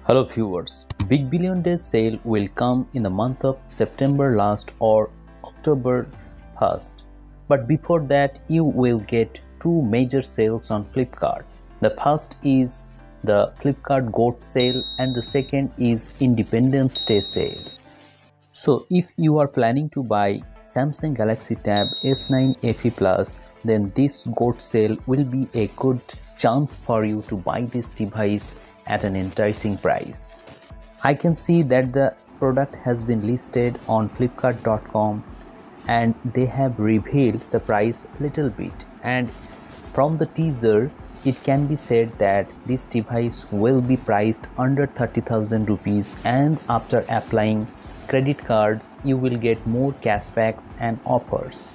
Hello viewers, Big Billion Days sale will come in the month of September last or October 1st. But before that, you will get two major sales on Flipkart. The first is the Flipkart Goat sale and the second is Independence Day sale. So if you are planning to buy Samsung Galaxy Tab S9 FE Plus, then this Goat sale will be a good chance for you to buy this device at an enticing price. I can see that the product has been listed on flipkart.com and they have revealed the price little bit, and from the teaser it can be said that this device will be priced under 30,000 rupees, and after applying credit cards you will get more cashbacks and offers.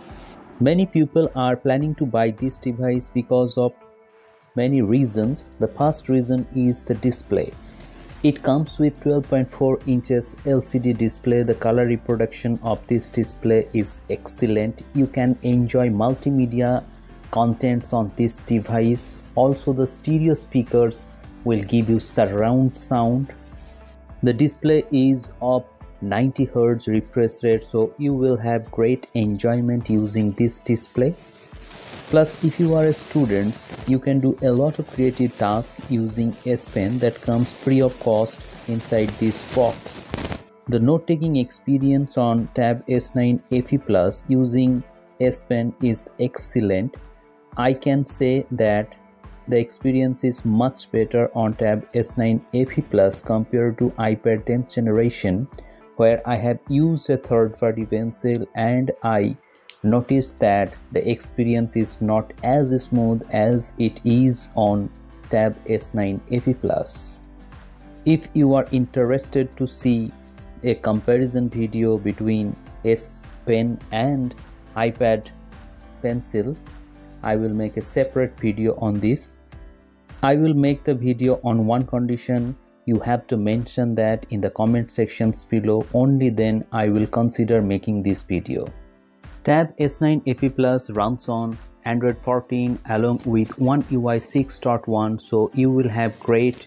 Many people are planning to buy this device because of many reasons. The first reason is the display. It comes with 12.4 inches LCD display. The color reproduction of this display is excellent. You can enjoy multimedia contents on this device. Also, the stereo speakers will give you surround sound. The display is of 90 Hz refresh rate, so you will have great enjoyment using this display. Plus, if you are a student, you can do a lot of creative tasks using a Spen that comes free of cost inside this box. The note-taking experience on Tab S9 FE Plus using a Spen is excellent. I can say that the experience is much better on Tab S9 FE Plus compared to iPad 10th generation, where I have used a third-party pencil and I noticed that the experience is not as smooth as it is on Tab S9 FE Plus. If you are interested to see a comparison video between S Pen and iPad pencil, I will make a separate video on this. I will make the video on one condition: you have to mention that in the comment sections below. Only then I will consider making this video. Tab S9 FE Plus runs on Android 14 along with One UI 6.1, so you will have great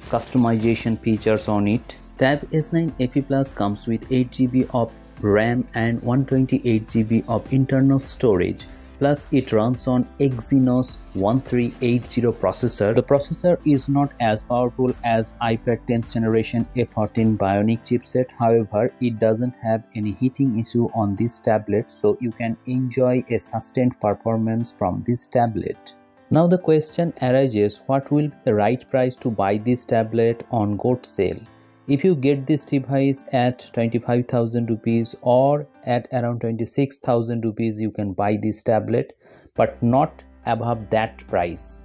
customization features on it. Tab S9 FE Plus comes with 8GB of RAM and 128GB of internal storage. Plus, it runs on Exynos 1380 processor. The processor is not as powerful as iPad 10th generation A14 Bionic chipset. However, it doesn't have any heating issue on this tablet, so you can enjoy a sustained performance from this tablet. Now the question arises, what will be the right price to buy this tablet on Goat sale? If you get this device at 25,000 rupees or at around 26,000 rupees, you can buy this tablet, but not above that price.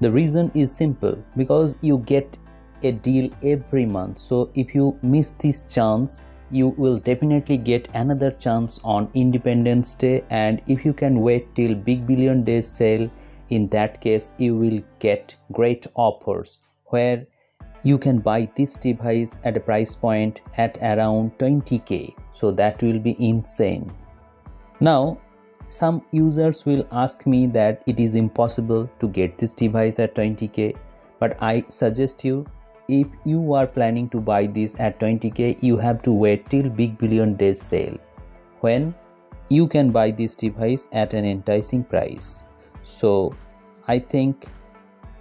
The reason is simple: because you get a deal every month. So if you miss this chance, you will definitely get another chance on Independence Day, and if you can wait till Big Billion Days sale, in that case you will get great offers where you can buy this device at a price point at around 20k, so that will be insane. Now some users will ask me that it is impossible to get this device at 20k, but I suggest you, if you are planning to buy this at 20k, you have to wait till Big Billion Days sale, when you can buy this device at an enticing price. So I think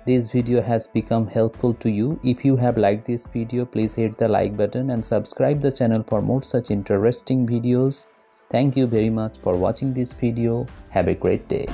this video has become helpful to you. If you have liked this video, please hit the like button and subscribe the channel for more such interesting videos. Thank you very much for watching this video. Have a great day.